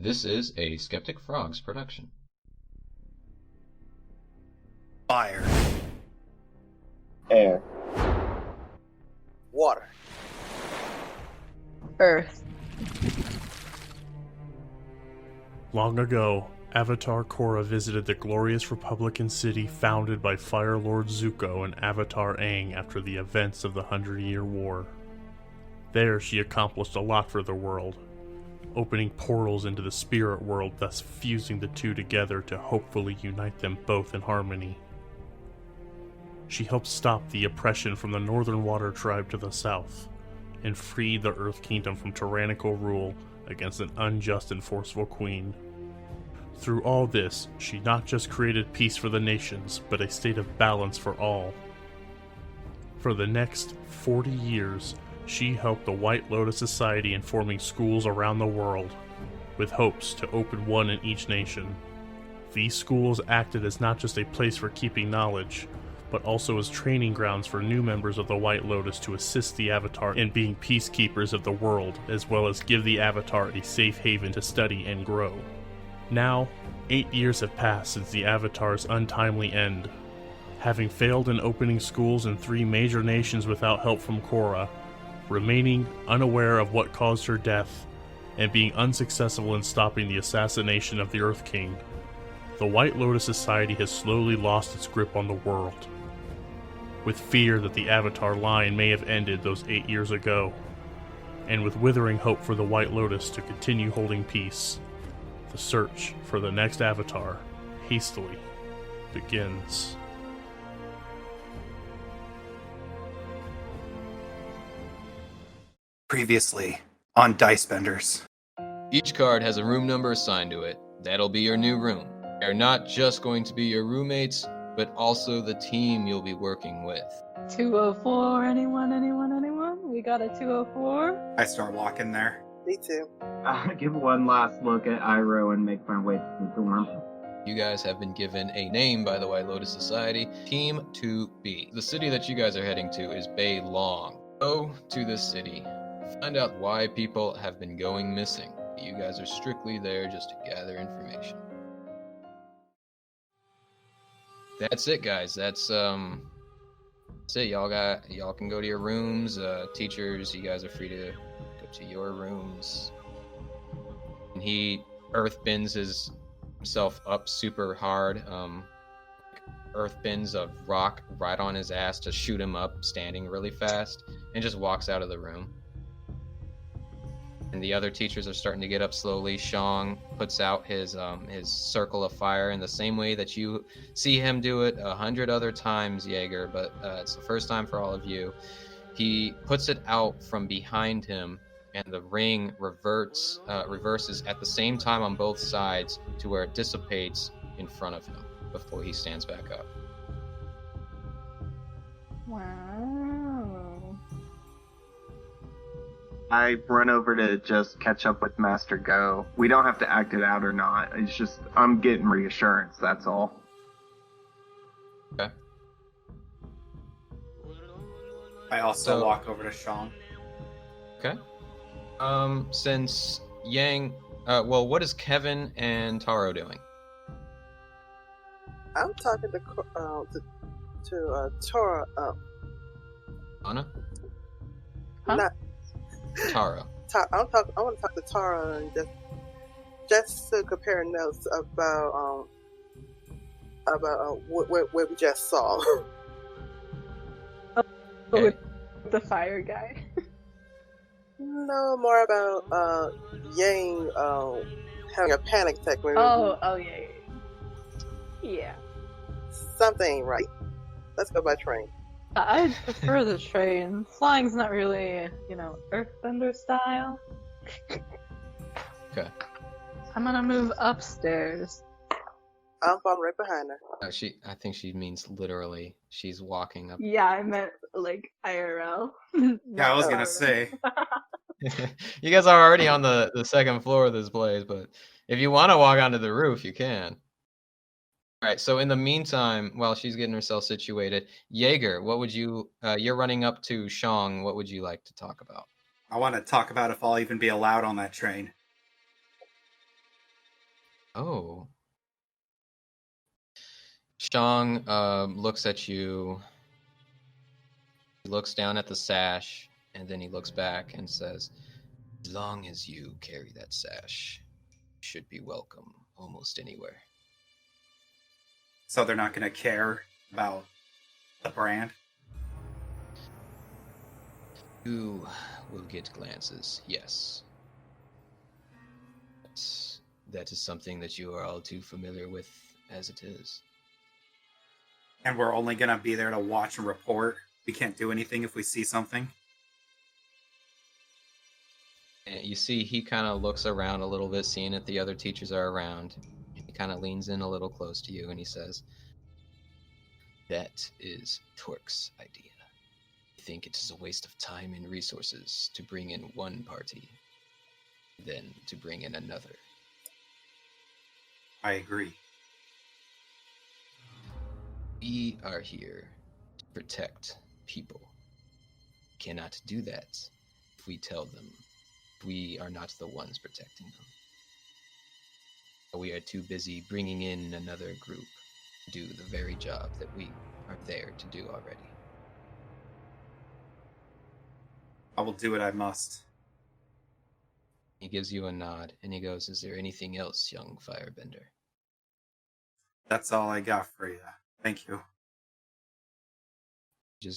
This is a Skeptic Frogs production. Fire. Air. Water. Earth. Long ago, Avatar Korra visited the glorious Republican city founded by Fire Lord Zuko and Avatar Aang after the events of the 100-Year War. There she accomplished a lot for the world, opening portals into the spirit world, thus fusing the two together to hopefully unite them both in harmony. She helped stop the oppression from the Northern Water Tribe to the south, and freed the Earth Kingdom from tyrannical rule against an unjust and forceful queen. Through all this, she not just created peace for the nations, but a state of balance for all. For the next 40 years, she helped the White Lotus Society in forming schools around the world, with hopes to open one in each nation. These schools acted as not just a place for keeping knowledge, but also as training grounds for new members of the White Lotus to assist the Avatar in being peacekeepers of the world, as well as give the Avatar a safe haven to study and grow. Now, 8 years have passed since the Avatar's untimely end. Having failed in opening schools in 3 major nations without help from Korra, remaining unaware of what caused her death, and being unsuccessful in stopping the assassination of the Earth King, the White Lotus Society has slowly lost its grip on the world. With fear that the Avatar line may have ended those 8 years ago, and with withering hope for the White Lotus to continue holding peace, the search for the next Avatar hastily begins. Previously on Dicebenders. Each card has a room number assigned to it. That'll be your new room. They're not just going to be your roommates, but also the team you'll be working with. 204, anyone? We got a 204? I start walking there. Me too. I give one last look at Iroh and make my way to the dorm. You guys have been given a name by the White Lotus Society, Team 2B. The city that you guys are heading to is Bay Long. Go to this city. Find out why people have been going missing. You guys are strictly there just to gather information. That's it, guys. That's it. Y'all can go to your rooms. Teachers, you guys are free to go to your rooms. And he earth bends himself up super hard. Earth bends a rock right on his ass to shoot him up, standing really fast, and just walks out of the room. And the other teachers are starting to get up slowly. Shang puts out his circle of fire in the same way that you see him do it 100 other times, Jaeger, but it's the first time for all of you. He puts it out from behind him, and the ring reverses at the same time on both sides to where it dissipates in front of him before he stands back up. Wow. I run over to just catch up with Master Go. We don't have to act it out or not. It's just, I'm getting reassurance, that's all. Okay. I also So- walk over to Sean. Okay. Since Yang, what is Kevin and Taro doing? I'm talking to Tora. Anna? Huh? Not Taro. I want to talk to Tara and just to compare notes about what we just saw. Okay. With the fire guy. No, more about Yang having a panic attack. Yeah. Something ain't right. Let's go by train. I prefer the train. Flying's not really, earthbender style. Okay. I'm gonna move upstairs. I'm following right behind her. I think she means literally. She's walking up. Yeah, I meant like IRL. Yeah, I was gonna say. You guys are already on the second floor of this place, but if you want to walk onto the roof, you can. All right, so in the meantime, while she's getting herself situated, Jaeger, what would you, you're running up to Shang, what would you like to talk about? I want to talk about if I'll even be allowed on that train. Oh. Shang looks at you. He looks down at the sash, and then he looks back and says, "As long as you carry that sash, you should be welcome almost anywhere." So they're not going to care about the brand? You will get glances, yes. But that is something that you are all too familiar with as it is. And we're only going to be there to watch and report. We can't do anything if we see something. And you see, he kind of looks around a little bit, seeing if the other teachers are around. He kind of leans in a little close to you, and he says, "That is Torque's idea. I think it is a waste of time and resources to bring in one party, then to bring in another." I agree. We are here to protect people. We cannot do that if we tell them we are not the ones protecting them. We are too busy bringing in another group to do the very job that we are there to do already. I will do what I must. He gives you a nod, and he goes, "Is there anything else, young firebender?" That's all I got for you. Thank you. He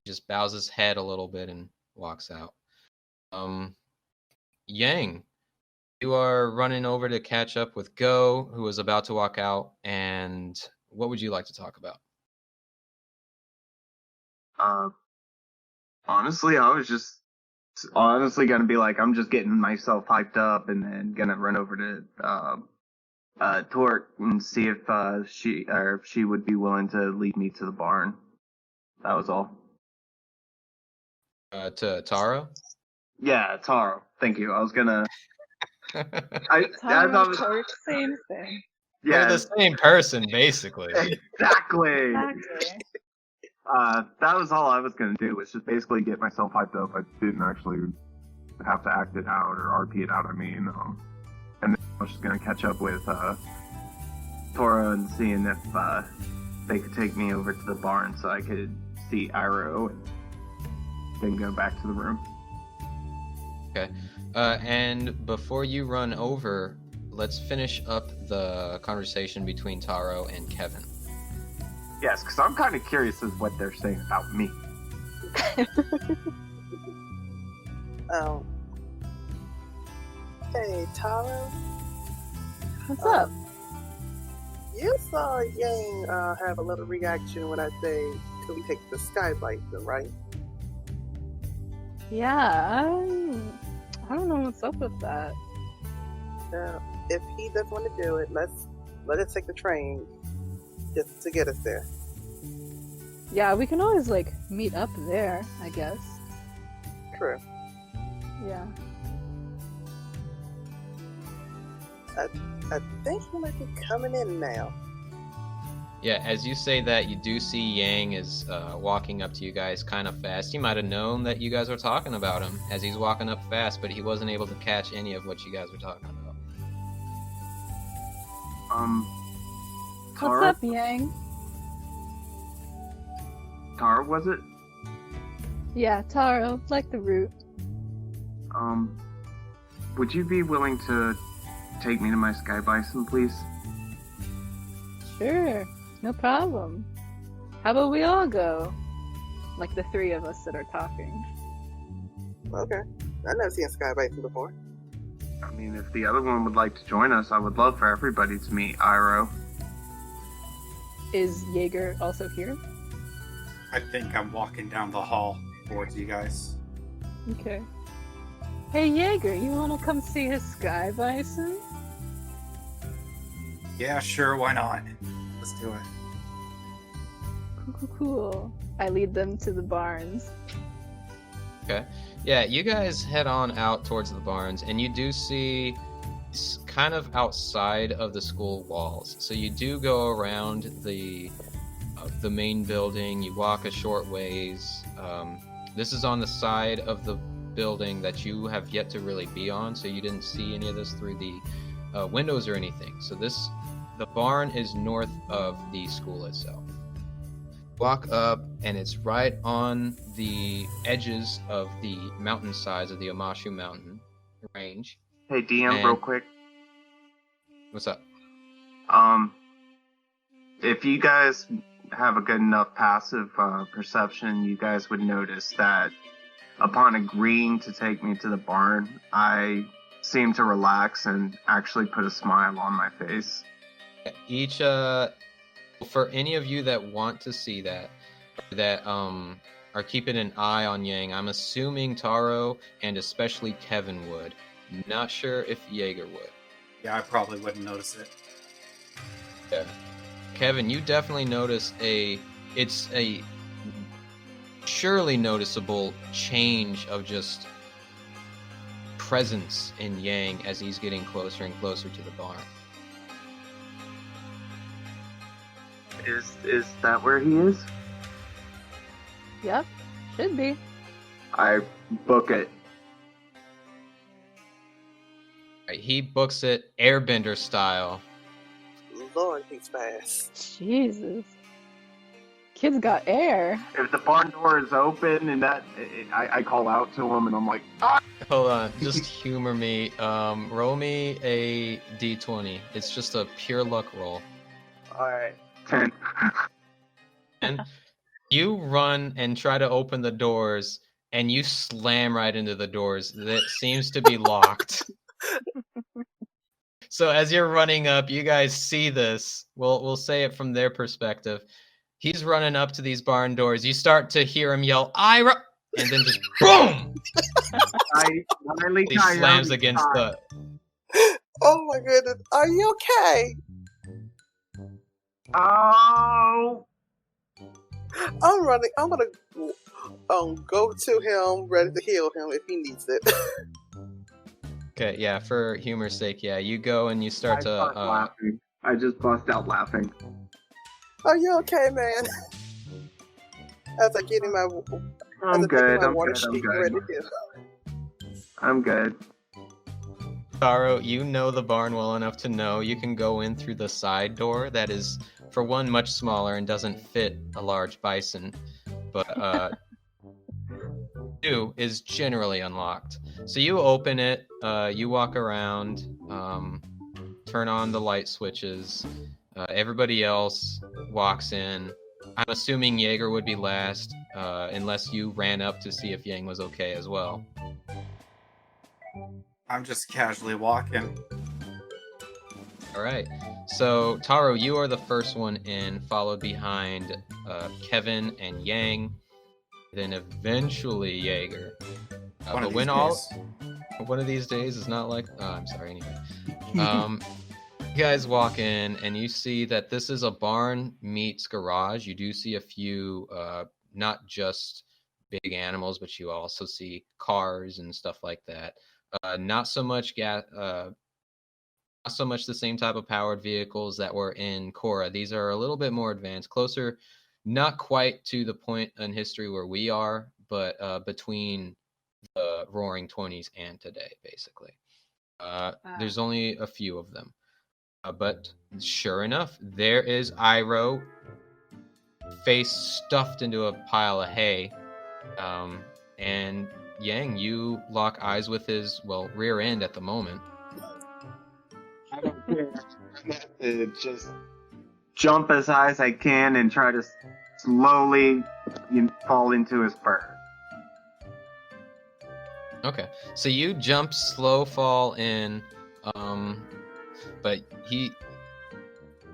just bows his head a little bit and walks out. Yang, you are running over to catch up with Go, who is about to walk out, and what would you like to talk about? Honestly, I was just gonna be like, I'm just getting myself hyped up, and then gonna run over to Torque and see if she would be willing to lead me to the barn. That was all. To Taro? Yeah, Taro. Thank you. I was gonna. I Taro, thought it was, Torque, same thing. They're yeah, the same person, basically. exactly. Exactly. That was all I was gonna do, was just basically get myself hyped up. I didn't actually have to act it out or RP it out. I mean, and then I was just gonna catch up with Tora and seeing if they could take me over to the barn so I could see Iroh and then go back to the room. Okay. And before you run over, let's finish up the conversation between Taro and Kevin. Yes, because I'm kind of curious as what they're saying about me. Oh. Hey, Taro. What's up? You saw Yang have a little reaction when I say, "Till we take the Sky Bison," right? Yeah, I don't know what's up with that. If he doesn't want to do it, let us take the train just to get us there. Yeah, we can always like meet up there, I guess. True. Yeah. I think he might be coming in now. Yeah, as you say that, you do see Yang is walking up to you guys kind of fast. He might have known that you guys were talking about him as he's walking up fast, but he wasn't able to catch any of what you guys were talking about. Tara, What's up, Yang? Tara, was it? Yeah, Taro, like the root. Would you be willing to take me to my Sky Bison, please? Sure, no problem. How about we all go? Like the three of us that are talking. Okay. I've never seen Sky Bison before. I mean, if the other one would like to join us, I would love for everybody to meet Iroh. Is Jaeger also here? I think I'm walking down the hall towards you guys. Okay. Hey Jaeger, you wanna come see his Sky Bison? Yeah, sure, why not? Let's do it. Cool. I lead them to the barns. Okay. Yeah, you guys head on out towards the barns, and you do see kind of outside of the school walls. So you do go around the main building. You walk a short ways. This is on the side of the building that you have yet to really be on, so you didn't see any of this through the windows or anything. So the barn is north of the school itself. Walk up, and it's right on the edges of the mountainsides of the Amashu Mountain range. Hey, DM, real quick. What's up? If you guys have a good enough passive perception, you guys would notice that upon agreeing to take me to the barn, I seem to relax and actually put a smile on my face. Each for any of you that want to see that are keeping an eye on Yang, I'm assuming Taro and especially Kevin would. Not sure if Jaeger would. Yeah, I probably wouldn't notice it. Yeah. Kevin, you definitely notice it's a surely noticeable change of just presence in Yang as he's getting closer and closer to the barn. Is that where he is? Yep, should be. I book it. Right, he books it airbender style. Lord, he's fast. Jesus. Kid's got air. If the barn door is open and I call out to him and I'm like, ah! Hold on, just humor me. Roll me a d20. It's just a pure luck roll. Alright. 10. And you run and try to open the doors, and you slam right into the doors that seems to be locked. So as you're running up, you guys see this. We'll say it from their perspective. He's running up to these barn doors. You start to hear him yell, "Ira!" And then just boom! He slams against the... Oh my goodness. Are you okay? Oh! I'm running. I'm gonna go to him, ready to heal him if he needs it. Okay, yeah, for humor's sake, yeah. You go and you start to... laughing. I just bust out laughing. Are you okay, man? As I get in my... I'm good. I'm good. Taro, you know the barn well enough to know you can go in through the side door that is, for one, much smaller and doesn't fit a large bison, but two is generally unlocked. So you open it, you walk around, turn on the light switches, everybody else walks in. I'm assuming Jaeger would be last, unless you ran up to see if Yang was okay as well. I'm just casually walking. All right. So, Taro, you are the first one in, followed behind Kevin and Yang, then eventually Jaeger. One of these days is not like... Oh, I'm sorry, anyway. You guys walk in, and you see that this is a barn meets garage. You do see a few, not just big animals, but you also see cars and stuff like that. Not so much not so much the same type of powered vehicles that were in Korra. These are a little bit more advanced, closer, not quite to the point in history where we are, but between the Roaring 20s and today, basically. There's only a few of them. But sure enough, there is Iroh, face stuffed into a pile of hay. And Yang, you lock eyes with his, rear end at the moment. I don't care. I have to just jump as high as I can and try to slowly fall into his fur. Okay, so you jump, slow fall in, but he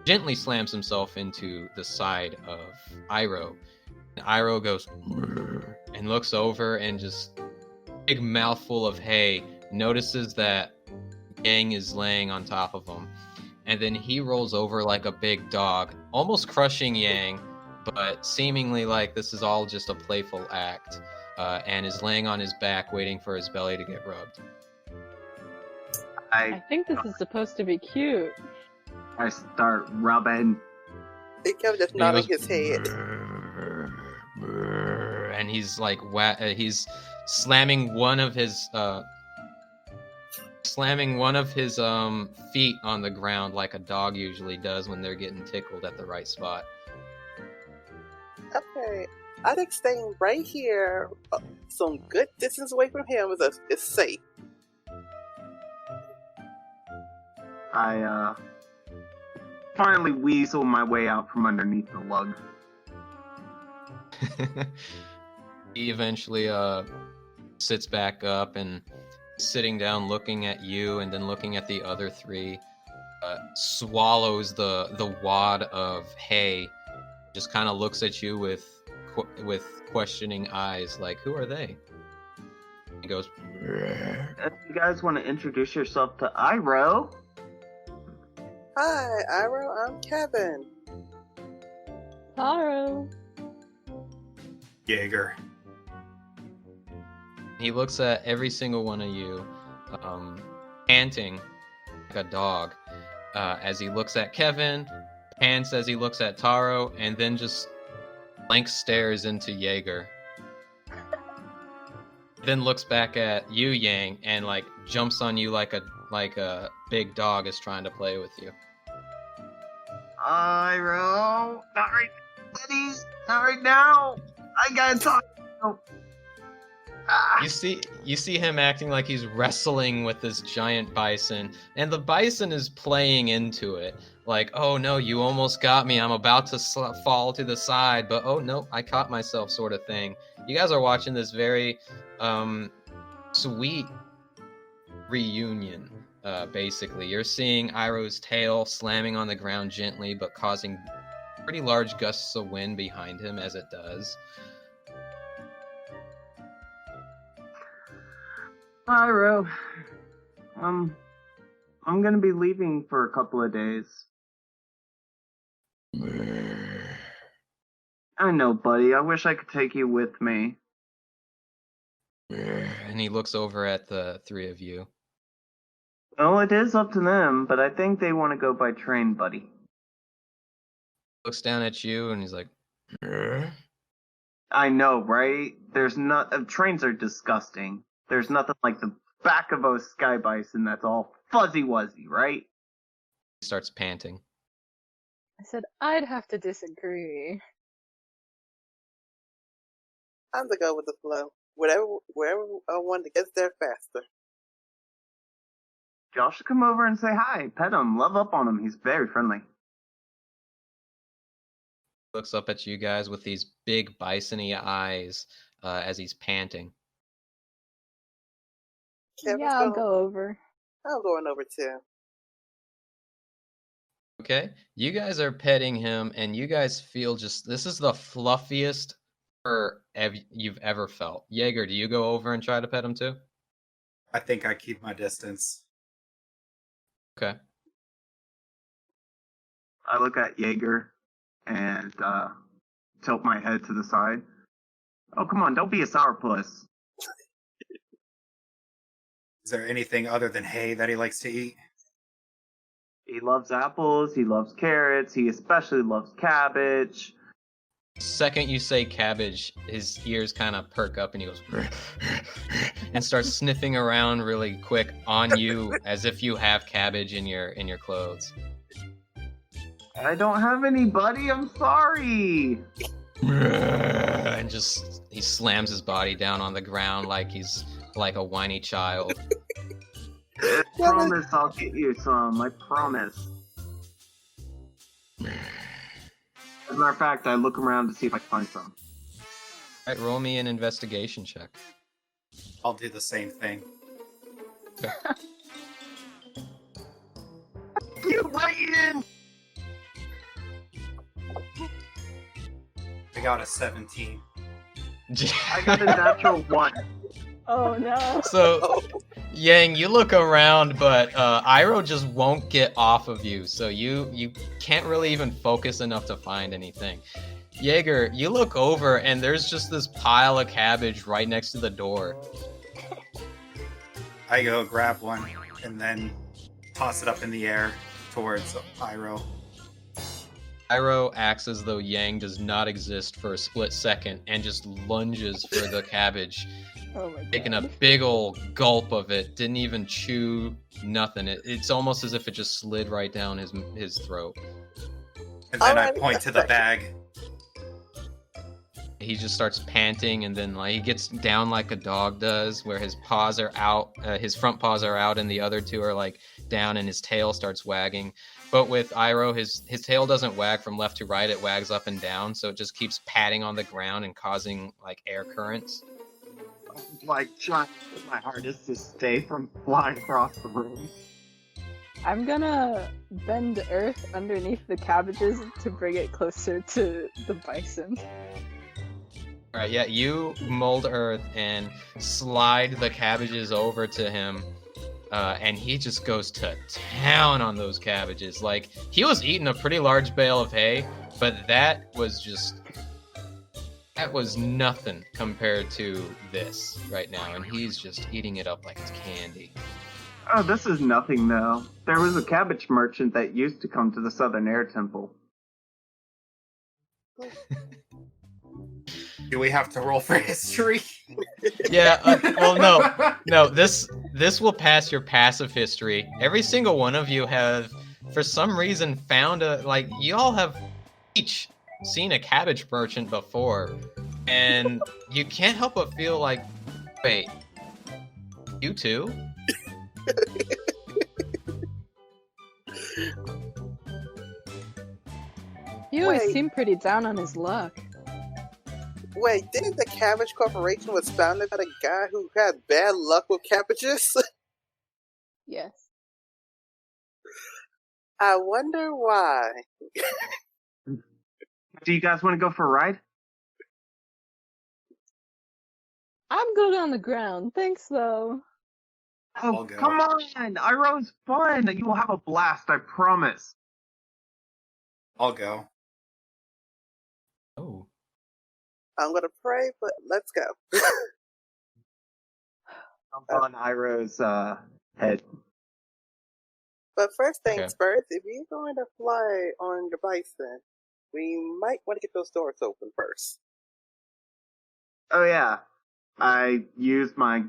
gently slams himself into the side of Iroh. And Iroh goes and looks over and just big mouthful of hay, notices that Yang is laying on top of him, and then he rolls over like a big dog, almost crushing Yang, but seemingly like this is all just a playful act, and is laying on his back waiting for his belly to get rubbed. I think this is supposed to be cute. I start rubbing. He kept just nodding his head. And he's like, he's slamming one of his slamming one of his feet on the ground like a dog usually does when they're getting tickled at the right spot. Okay, I think staying right here, some good distance away from him, is safe. I finally weasel my way out from underneath the lug. He eventually sits back up and sitting down looking at you and then looking at the other three, swallows the wad of hay, just kind of looks at you with questioning eyes like, who are they? He goes, If you guys want to introduce yourself to Iro. Hi, Iro, I'm Kevin. Taro. Jaeger. he looks at every single one of you, panting like a dog, as he looks at Kevin, pants as he looks at Taro, and then just blank stares into Jaeger. Then looks back at you, Yang, and like jumps on you like a big dog is trying to play with you. Iro, not right now, buddies. Not right now. I gotta talk. You see him acting like he's wrestling with this giant bison, and the bison is playing into it. Like, oh no, you almost got me. I'm about to fall to the side, but oh no, I caught myself, sort of thing. You guys are watching this very sweet reunion. Basically, you're seeing Iroh's tail slamming on the ground gently, but causing pretty large gusts of wind behind him as it does. Iro, I'm gonna be leaving for a couple of days. I know, buddy. I wish I could take you with me. And he looks over at the three of you. Well, it is up to them, but I think they want to go by train, buddy. Looks down at you and he's like, I know, right? Trains are disgusting. There's nothing like the back of a sky bison that's all fuzzy wuzzy, right? he starts panting. I said I'd have to disagree. I'm to go with the flow. Wherever I want to get there faster. Josh should come over and say hi, pet him, love up on him. He's very friendly. Looks up at you guys with these big bison-y eyes as he's panting. Kevin's Yeah, I'll going- go over. I'm going over too. Okay, you guys are petting him, and you guys feel this is the fluffiest fur you've ever felt. Jaeger, do you go over and try to pet him too? I think I keep my distance. Okay. I look at Jaeger and tilt my head to the side. Oh, come on, don't be a sourpuss. Is there anything other than hay that he likes to eat? He loves apples, he loves carrots, he especially loves cabbage. Second you say cabbage, his ears kind of perk up and he goes and starts sniffing around really quick on you as if you have cabbage in your clothes. I don't have any, buddy, I'm sorry. And just he slams his body down on the ground like he's like a whiny child. I promise I'll get you some, I promise. As a matter of fact, I look around to see if I can find some. Alright, roll me an investigation check. I'll do the same thing. You waiting! I got a 17. I got a natural 1. Oh no. So, Yang, you look around, but Iroh just won't get off of you, so you can't really even focus enough to find anything. Jaeger, you look over, and there's just this pile of cabbage right next to the door. I go grab one and then toss it up in the air towards Iroh. Iroh acts as though Yang does not exist for a split second and just lunges for the cabbage. Oh my god. Taking a big old gulp of it, didn't even chew nothing. It's almost as if it just slid right down his throat. And then I Alrighty, point to the that's bag. He just starts panting, and then like he gets down like a dog does, where his paws are out, his front paws are out, and the other two are like down, and his tail starts wagging. But with Iroh, his tail doesn't wag from left to right; it wags up and down, so it just keeps patting on the ground and causing like air currents. Like trying my hardest to stay from flying across the room. I'm gonna bend earth underneath the cabbages to bring it closer to the bison. All right, yeah, you mold earth and slide the cabbages over to him, and he just goes to town on those cabbages. Like, he was eating a pretty large bale of hay, but that was nothing compared to this right now, and he's just eating it up like it's candy. Oh, this is nothing though. There was a cabbage merchant that used to come to the Southern Air Temple. Do we have to roll for history? Yeah, well, no, this will pass your passive history. Every single one of you have, for some reason, found you all have each seen a cabbage merchant before, and you can't help but feel like, wait, you too? He always Wait. seemed pretty down on his luck. Wait, didn't the Cabbage Corporation was founded by the guy who had bad luck with cabbages? Yes. I wonder why. Do you guys want to go for a ride? I'm good on the ground, thanks though. Oh, I'll go. come on! Iroh's fun! You will have a blast, I promise. I'll go. Oh. I'm gonna pray, but let's go. Jump on Iroh's head. But first things Okay. first, if you're going to fly on the bison, we might want to get those doors open first. Oh yeah. I used my...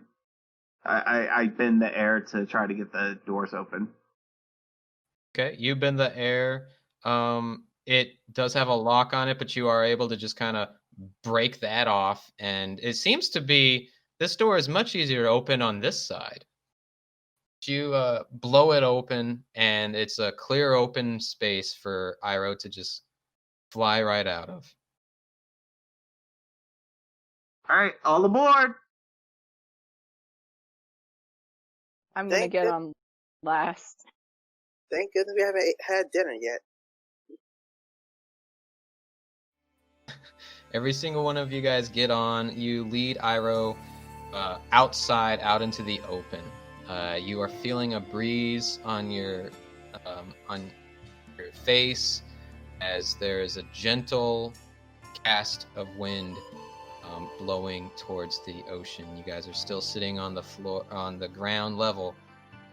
I bend the air to try to get the doors open. Okay, you bend the air. It does have a lock on it, but you are able to just kind of break that off, and it seems to be this door is much easier to open on this side. You blow it open, and it's a clear open space for Iroh to just fly right out of. Alright, all aboard! I'm gonna Thank get you. on last. Thank goodness we haven't had dinner yet. Every single one of you guys get on. You lead Iroh outside, out into the open. You are feeling a breeze on your face as there is a gentle cast of wind blowing towards the ocean. You guys are still sitting on the floor, on the ground level,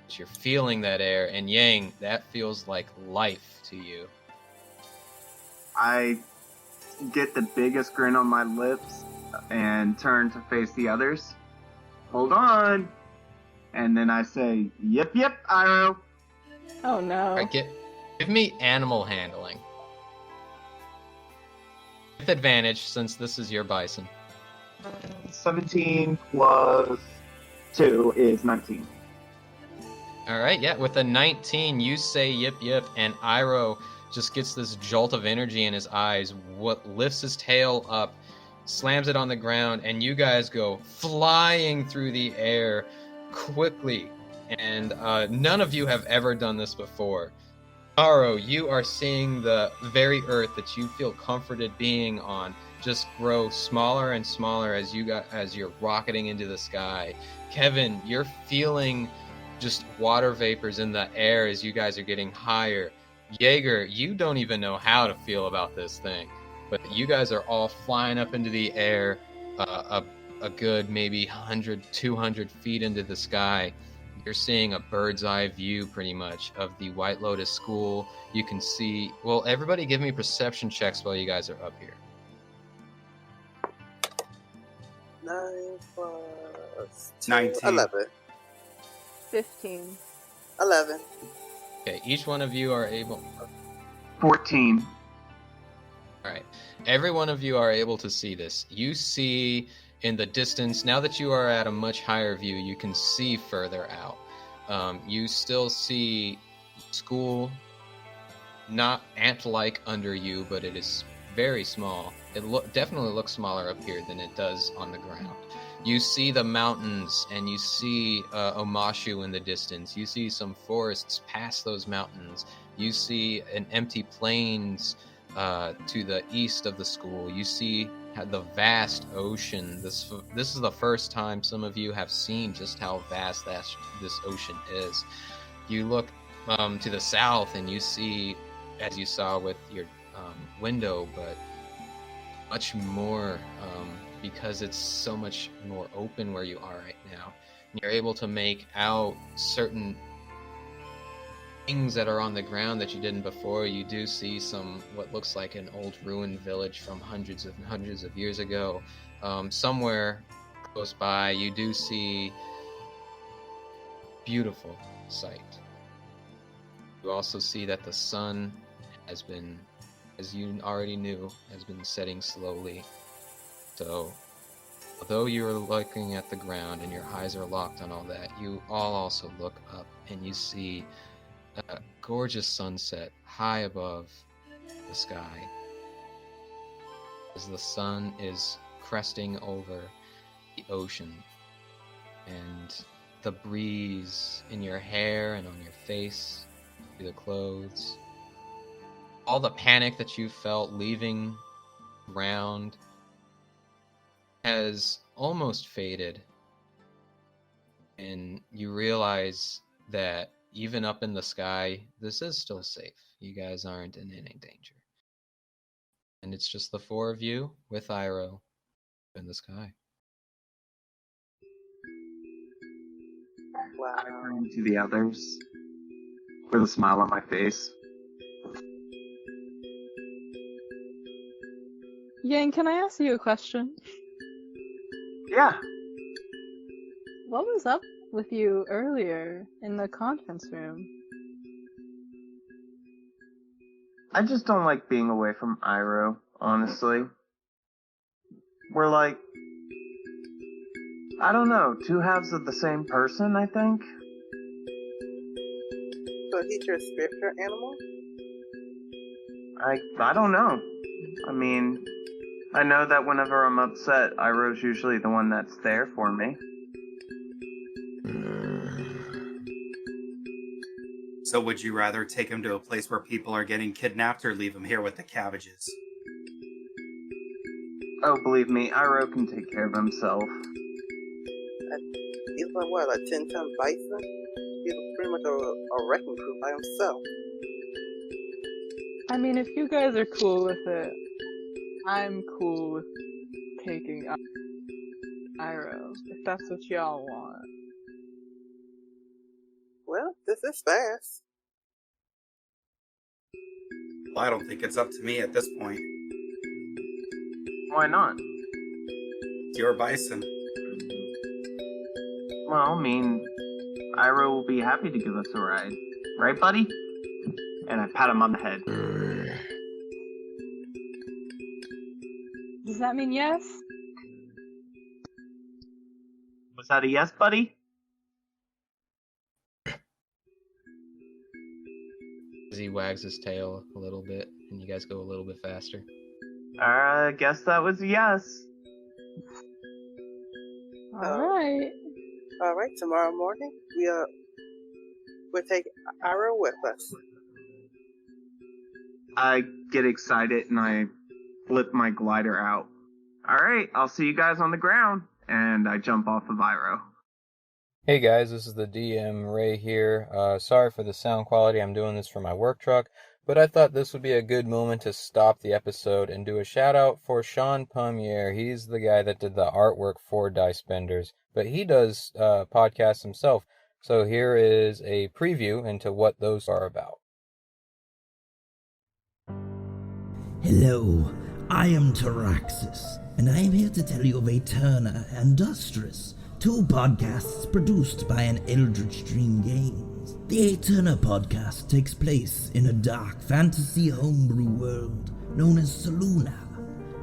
but you're feeling that air. And Yang, that feels like life to you. I get the biggest grin on my lips and turn to face the others. Hold on! And then I say, yep, Iroh. Oh no. All right, give me animal handling. With advantage, since this is your bison. 17 plus 2 is 19. All right, yeah, with a 19, you say yip, and Iroh just gets this jolt of energy in his eyes, what lifts his tail up, slams it on the ground, and you guys go flying through the air quickly. And none of you have ever done this before. Iroh, you are seeing the very earth that you feel comforted being on just grow smaller and smaller as you're rocketing into the sky. Kevin, you're feeling just water vapors in the air as you guys are getting higher. Jaeger, you don't even know how to feel about this thing, but you guys are all flying up into the air a good maybe 100, 200 feet into the sky. You're seeing a bird's eye view pretty much of the White Lotus School. You can see, well, everybody give me perception checks while you guys are up here. 9 plus 2, 19. 11. 15. 11. Okay, each one of you are able. 14. All right, every one of you are able to see this. You see in the distance. Now that you are at a much higher view, you can see further out. You still see school, not ant-like under you, but it is very small. It definitely looks smaller up here than it does on the ground. You see the mountains, and you see Omashu in the distance. You see some forests past those mountains. You see an empty plains to the east of the school. You see the vast ocean. This is the first time some of you have seen just how vast this ocean is. You look to the south, and you see, as you saw with your window, but much more because it's so much more open where you are right now. And you're able to make out certain things that are on the ground that you didn't before. You do see what looks like an old ruined village from hundreds of years ago. Somewhere close by, you do see beautiful sight. You also see that the sun has been, as you already knew, has been setting slowly. So, although you're looking at the ground and your eyes are locked on all that, you all also look up and you see a gorgeous sunset high above the sky as the sun is cresting over the ocean, and the breeze in your hair and on your face, through the clothes, all the panic that you felt leaving ground has almost faded, and you realize that even up in the sky, this is still safe. You guys aren't in any danger. And it's just the four of you with Iroh in the sky. Wow. I turn to the others with a smile on my face. Yang, can I ask you a question? Yeah, What was up with you earlier in the conference room? I just don't like being away from Iroh, honestly. We're like, I don't know, two halves of the same person, I think. So he's your spirit animal? I don't know. I mean, I know that whenever I'm upset, Iroh's usually the one that's there for me. So would you rather take him to a place where people are getting kidnapped or leave him here with the cabbages? Oh, believe me, Iroh can take care of himself. He's like what, a 10-ton bison? He's pretty much a wrecking crew by himself. I mean, if you guys are cool with it, I'm cool with taking Iroh, if that's what y'all want. Well, this is fast. Well, I don't think it's up to me at this point. Why not? It's your bison. Well, I mean, Iroh will be happy to give us a ride. Right, buddy? And I pat him on the head. Does that mean yes? Was that a yes, buddy? He wags his tail a little bit, and you guys go a little bit faster. I guess that was a yes. Alright. Alright, tomorrow morning, we'll take Iroh with us. I get excited and I flip my glider out. Alright, I'll see you guys on the ground. And I jump off of Iroh. Hey guys, this is the DM Ray here. Sorry for the sound quality, I'm doing this for my work truck, but I thought this would be a good moment to stop the episode and do a shout out for Sean Pommier. He's the guy that did the artwork for Dicebenders, but he does podcasts himself. So here is a preview into what those are about. Hello, I am Taraxis, and I am here to tell you of Eterna and Dustress, two podcasts produced by an Eldritch Dream Games. The Eterna podcast takes place in a dark fantasy homebrew world known as Saluna.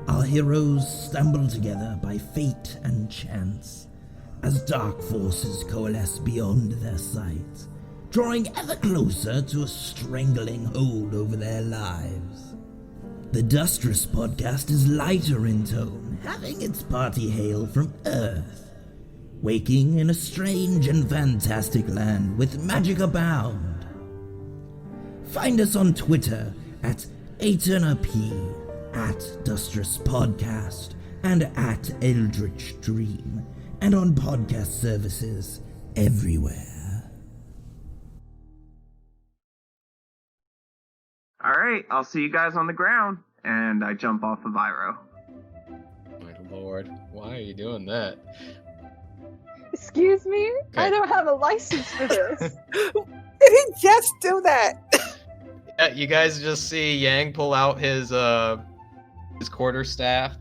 Our heroes stumble together by fate and chance as dark forces coalesce beyond their sight, drawing ever closer to a strangling hold over their lives. The Dustress podcast is lighter in tone, having its party hail from Earth, waking in a strange and fantastic land with magic abound. Find us on Twitter at AeternaP, at Dustress Podcast, and at Eldritch Dream, and on podcast services everywhere. All right, I'll see you guys on the ground. And I jump off of Iro. My lord, why are you doing that? Excuse me? Okay. I don't have a license for this. Did he just do that? Yeah, you guys just see Yang pull out his quarterstaff,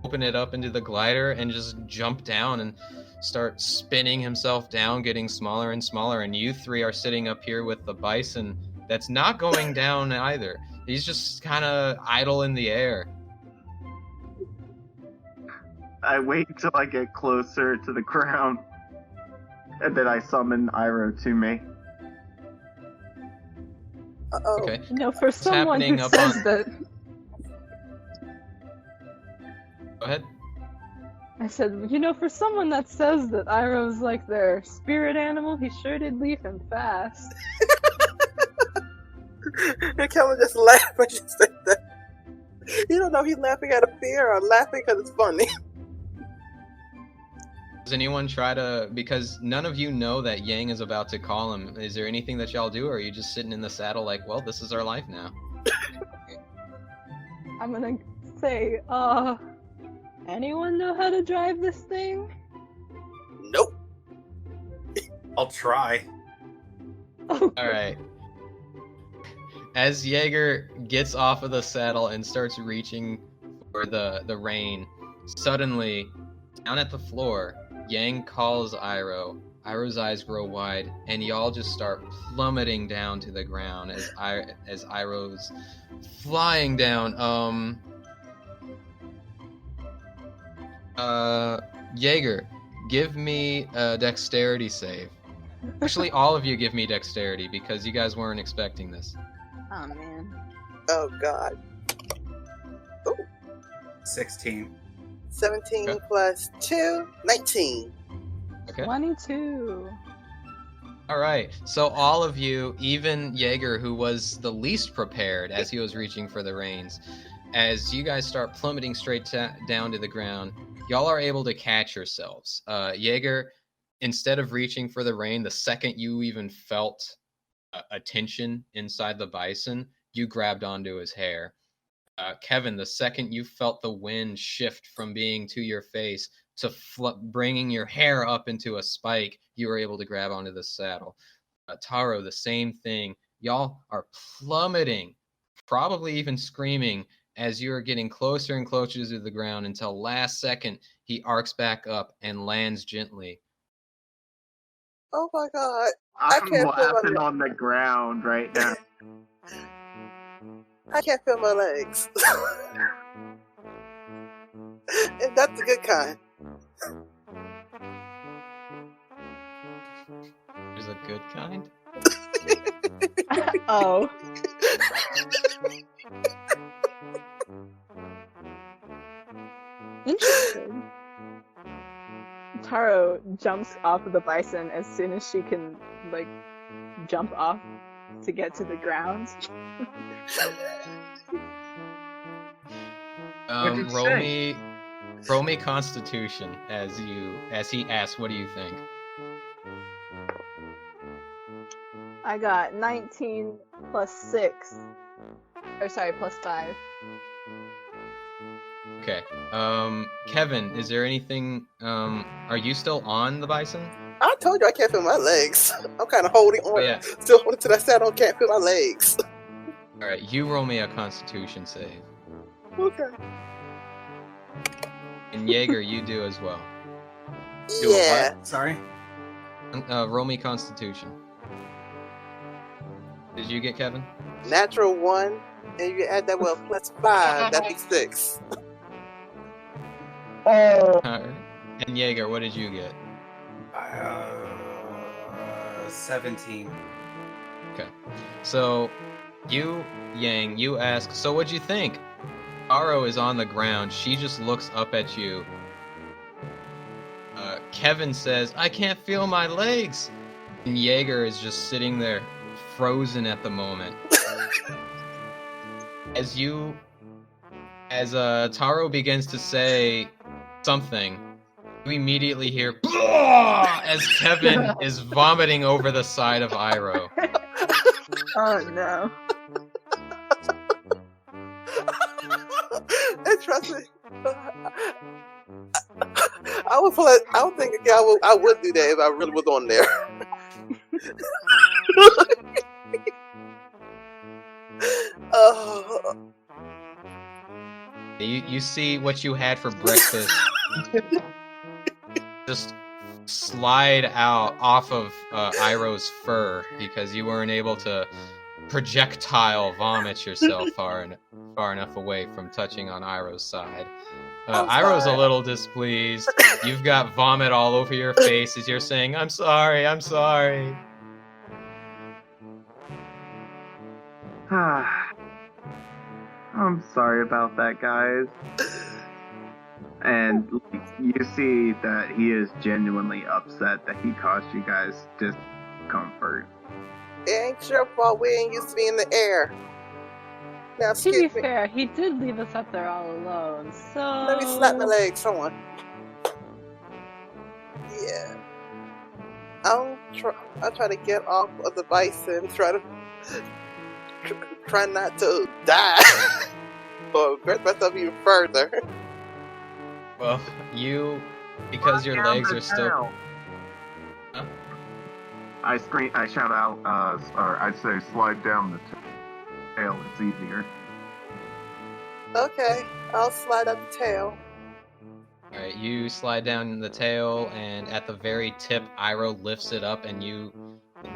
open it up into the glider, and just jump down and start spinning himself down, getting smaller and smaller. And you three are sitting up here with the bison that's not going down either. He's just kind of idle in the air. I wait till I get closer to the ground, and then I summon Iro to me. Uh-oh. Okay. For someone who happening up says on- that... Go ahead. I said, for someone that says that Iroh's like their spirit animal, he sure did leave him fast. And Kevin just laughed when she said that. You don't know if he's laughing out of fear or laughing because it's funny. Does anyone try to, because none of you know that Yang is about to call him, is there anything that y'all do, or are you just sitting in the saddle like, well, this is our life now? I'm gonna say, anyone know how to drive this thing? Nope. I'll try. Alright. As Jaeger gets off of the saddle and starts reaching for the rein, suddenly, down at the floor, Yang calls Iro. Iro's eyes grow wide, and y'all just start plummeting down to the ground as Iro's flying down. Jaeger, give me a dexterity save. Actually, all of you give me dexterity because you guys weren't expecting this. Oh, man. Oh, God. Ooh. 16. 17 Okay. plus 2, 19. Okay. 22. All right. So all of you, even Jaeger, who was the least prepared as he was reaching for the reins, as you guys start plummeting straight down to the ground, y'all are able to catch yourselves. Jaeger, instead of reaching for the rein, the second you even felt a tension inside the bison, you grabbed onto his hair. Kevin, the second you felt the wind shift from being to your face to bringing your hair up into a spike, you were able to grab onto the saddle. Taro, the same thing. Y'all are plummeting, probably even screaming, as you are getting closer and closer to the ground until last second he arcs back up and lands gently. Oh, my God. I I'm can't feel laughing my on the ground right now. I can't feel my legs. And that's the good kind. There's a good kind? Oh. Interesting. Taro jumps off of the bison as soon as she can, jump off to get to the ground. What'd you Roll say? me Constitution as he asks, what do you think? I got 19 plus 6. Or sorry, plus 5. Okay. Kevin, is there anything, are you still on the bison? I told you I can't feel my legs. I'm kind of holding on. Oh, yeah. Still holding to that saddle. Can't feel my legs. Alright, you roll me a Constitution save. Okay. And Jaeger, you do as well. Do a Yeah. what? Sorry. Roll me Constitution. Did you get Kevin? Natural 1, and you add that with a +5, that'd be 6. And Jaeger, what did you get? 17. Okay. So, Yang, you ask, so what'd you think? Aro is on the ground. She just looks up at you. Kevin says, I can't feel my legs. And Jaeger is just sitting there, frozen at the moment. As Taro begins to say something, you immediately hear as Kevin is vomiting over the side of Iroh. Oh no. And trust me, I was thinking I would do that if I really was on there. You see what you had for breakfast just slide out off of Iroh's fur because you weren't able to projectile vomit yourself far enough away from touching on Iroh's side. Iroh's a little displeased. You've got vomit all over your face as you're saying, I'm sorry, I'm sorry. I'm sorry about that, guys. And you see that he is genuinely upset that he caused you guys discomfort. It ain't your fault. We ain't used to be in the air. Now, To be excuse me. fair, he did leave us up there all alone, so... Let me slap my leg, someone. Yeah. I'll try to get off of the bison, try not to die. Or hurt myself even further. Well, because your legs are still... Huh? I shout out, or I'd say slide down the tail, it's easier. Okay, I'll slide up the tail. Alright, you slide down the tail, and at the very tip, Iroh lifts it up, and you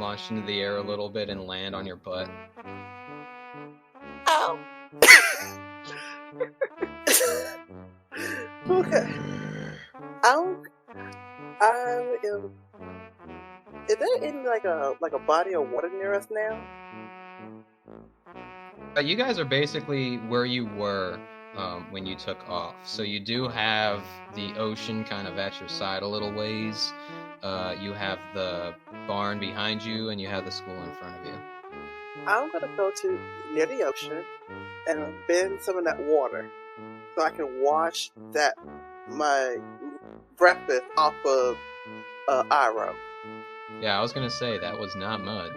launch into the air a little bit and land on your butt. Ow! Okay. Is there any like a body of water near us now? You guys are basically where you were when you took off. So you do have the ocean kind of at your side a little ways. You have the barn behind you, and you have the school in front of you. I'm gonna go to near the ocean and bend some of that water so I can wash my breakfast off of Iroh. Yeah, I was gonna say that was not mud.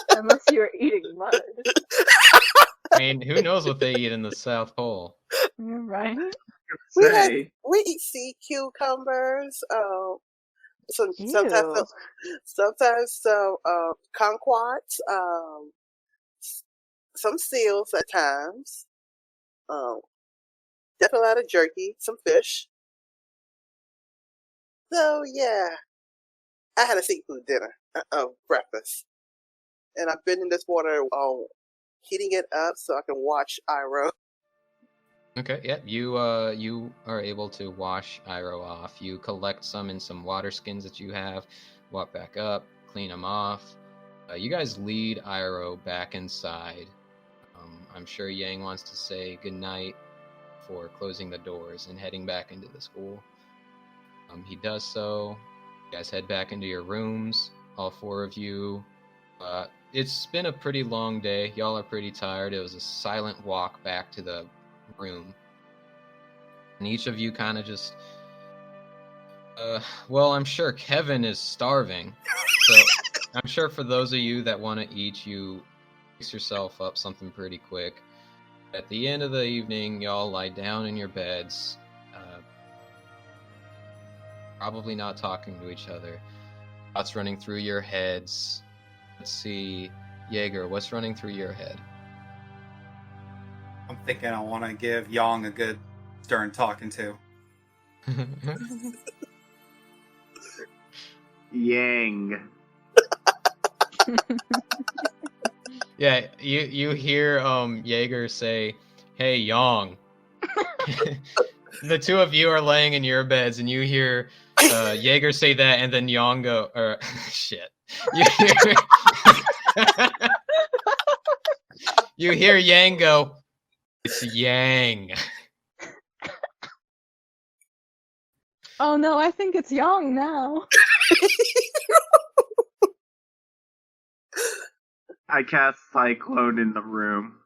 Unless you were eating mud. I mean, who knows what they eat in the South Pole? You're right. We eat sea cucumbers. Sometimes some kumquats. Some seals at times. Definitely a lot of jerky. Some fish. So yeah, I had a seafood dinner, breakfast, and I've been in this water, heating it up so I can watch Iroh. Okay, yeah, you are able to wash Iroh off. You collect some in some water skins that you have, walk back up, clean them off. You guys lead Iroh back inside. I'm sure Yang wants to say goodnight before closing the doors and heading back into the school. He does so. You guys head back into your rooms, all four of you. It's been a pretty long day. Y'all are pretty tired. It was a silent walk back to the room. And each of you kind of just... well, I'm sure Kevin is starving. So I'm sure for those of you that want to eat, you fix yourself up something pretty quick. At the end of the evening, y'all lie down in your beds. Probably not talking to each other. Thoughts running through your heads. Let's see, Jaeger, what's running through your head? I'm thinking I want to give Yang a good stern talking to. Yang. Yeah, you hear Jaeger say, "Hey, Yang." The two of you are laying in your beds, and you hear Jaeger say that, and then Yang go, or shit. You hear Yang go, "It's Yang." Oh no, I think it's Yang now. I cast Cyclone in the room.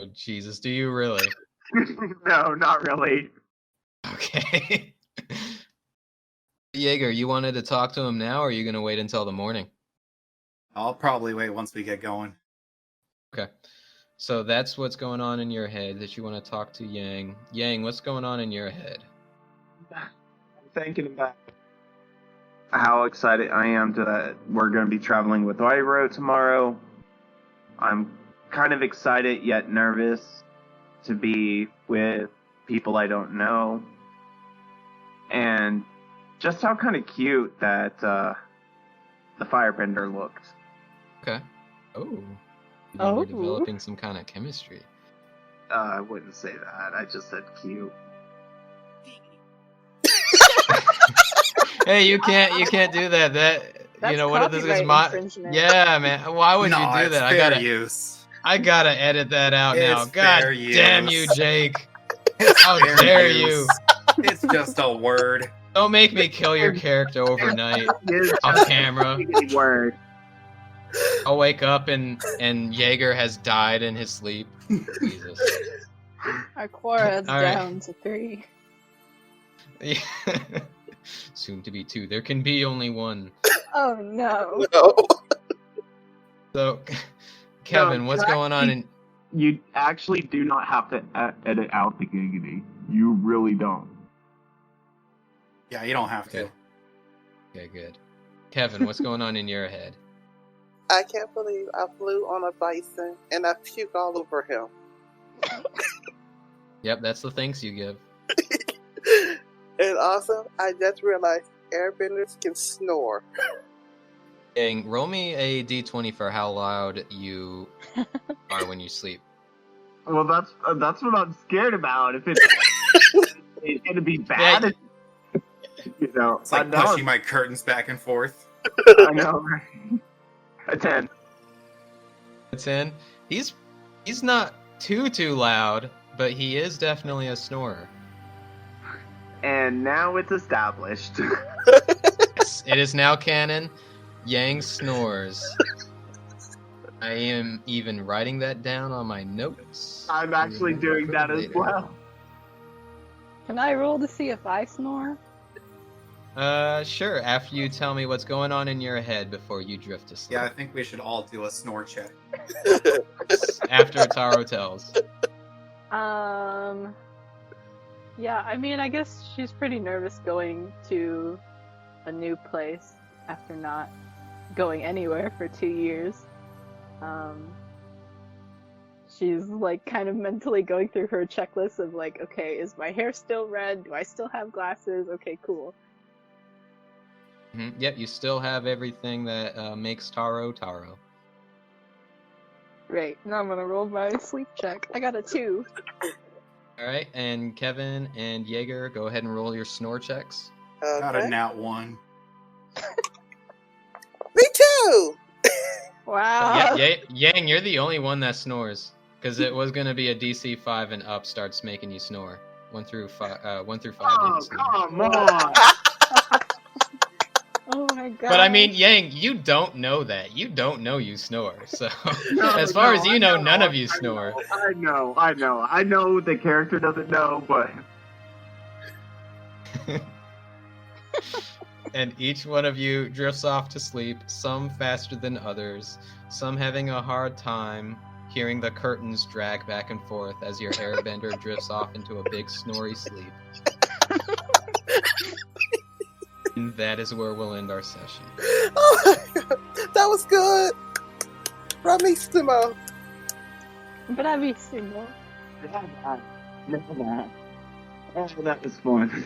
Oh, Jesus, do you really? No, not really. Okay. Jaeger, you wanted to talk to him now, or are you going to wait until the morning? I'll probably wait once we get going. Okay. So that's what's going on in your head, that you want to talk to Yang. Yang, what's going on in your head? I'm thinking about how excited I am that we're going to be traveling with Iroh tomorrow. I'm kind of excited yet nervous to be with people I don't know. And just how kind of cute that the firebender looked. Okay. Oh. Oh. We're developing some kind of chemistry. I wouldn't say that. I just said cute. Hey, you can't do that. That's you know what? This is copyright my. infringement. Yeah, man. Why would you do it's that? fair use. I gotta edit that out now. It's God fair damn use. you, Jake. It's How fair dare use. you? It's just a word. Don't make me kill your character overnight off camera. Word. I'll wake up and Jaeger has died in his sleep. Jesus. Our Quora's All right. down to 3. Yeah. Soon to be 2. There can be only 1. Oh no. No. So, Kevin, No, what's you going on in? You actually do not have to edit out the giggity. You really don't. Yeah, you don't have to. Okay, good. Kevin, what's going on in your head? I can't believe I flew on a bison and I puked all over him. Yep, that's the thanks you give. And also, I just realized airbenders can snore. Dang, roll me a d20 for how loud you are when you sleep. Well, that's what I'm scared about. If it's gonna be bad, Yeah, you know. It's like pushing my curtains back and forth. I know. Right? A 10. A 10. He's not too loud, but he is definitely a snorer. And now it's established. Yes, it is now canon. Yang snores. I am even writing that down on my notes. I'm actually doing that as well. Can I roll to see if I snore? Sure. After you tell me what's going on in your head before you drift to sleep. Yeah, I think we should all do a snore check. After Taro tells. Yeah, I mean, I guess she's pretty nervous going to a new place after not going anywhere for 2 years. She's like kind of mentally going through her checklist of like, okay, is my hair still red? Do I still have glasses? Okay, cool. Mm-hmm. Yep, you still have everything that makes Taro Taro. Right, now I'm gonna roll my sleep check. I got a 2. Alright, and Kevin and Jaeger, go ahead and roll your snore checks. Got a Okay. nat 1. Me too! Wow. Yang, you're the only one that snores. Because it was going to be a DC 5 and up starts making you snore. 1 through 5 Oh, didn't snore. come on! Oh my god. But I mean, Yang, you don't know that. You don't know you snore. So, No, as far as no, you know, I none of you snore. I know. I know the character doesn't know, but And each one of you drifts off to sleep, some faster than others, some having a hard time hearing the curtains drag back and forth as your airbender drifts off into a big snory sleep. And that is where we'll end our session. Oh my god, that was good! Bravissimo! Bravissimo. Never mind. Oh, that was fun.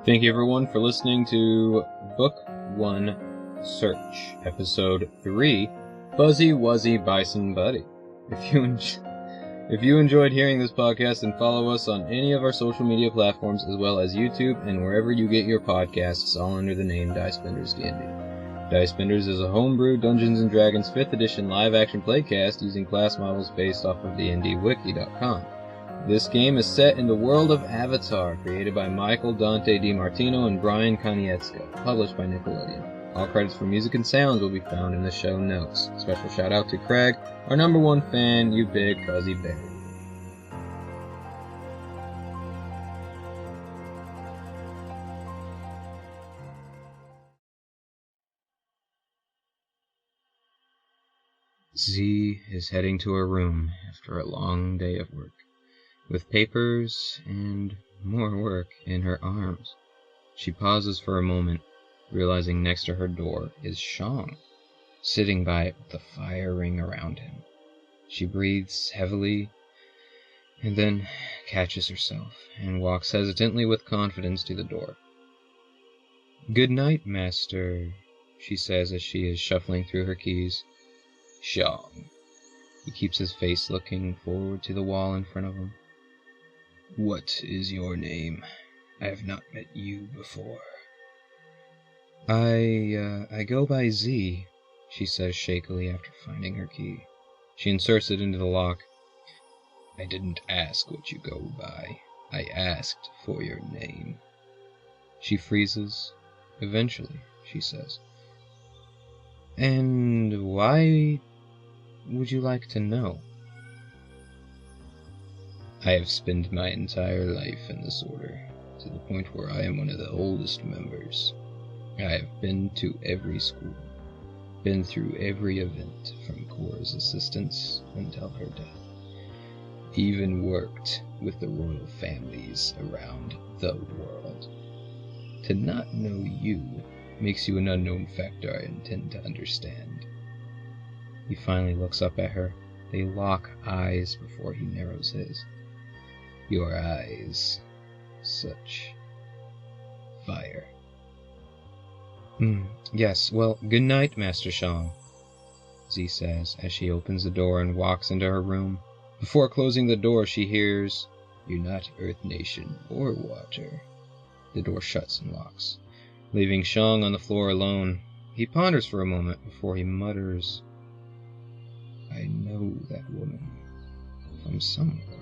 Thank you everyone for listening to Book 1 Search, Episode 3, Fuzzy Wuzzy Bison Buddy. If you enjoyed hearing this podcast, then follow us on any of our social media platforms, as well as YouTube and wherever you get your podcasts, all under the name DicebendersDnD. Dicebenders is a homebrew Dungeons & Dragons 5th edition live-action playcast using class models based off of dndwiki.com. This game is set in the world of Avatar, created by Michael Dante DiMartino and Brian Konietzko, published by Nickelodeon. All credits for music and sounds will be found in the show notes. Special shout out to Craig, our #1 fan, you big fuzzy bear. Z is heading to her room after a long day of work, with papers and more work in her arms. She pauses for a moment, realizing next to her door is Shang, sitting by it with a fire ring around him. She breathes heavily and then catches herself and walks hesitantly with confidence to the door. "Good night, master," she says as she is shuffling through her keys. "Shang." He keeps his face looking forward to the wall in front of him. "What is your name? I have not met you before." I go by Z," she says shakily after finding her key. She inserts it into the lock. "I didn't ask what you go by. I asked for your name." She freezes. "Eventually," she says. "And why would you like to know?" "I have spent my entire life in this order, to the point where I am one of the oldest members. I have been to every school, been through every event from Cora's assistance until her death. Even worked with the royal families around the world. To not know you makes you an unknown factor I intend to understand." He finally looks up at her. They lock eyes before he narrows his. "Your eyes, such fire." Yes, well, good night, Master Shang," Z says as she opens the door and walks into her room. Before closing the door, she hears, "You're not Earth Nation or Water." The door shuts and locks, leaving Shang on the floor alone. He ponders for a moment before he mutters, "I know that woman from somewhere."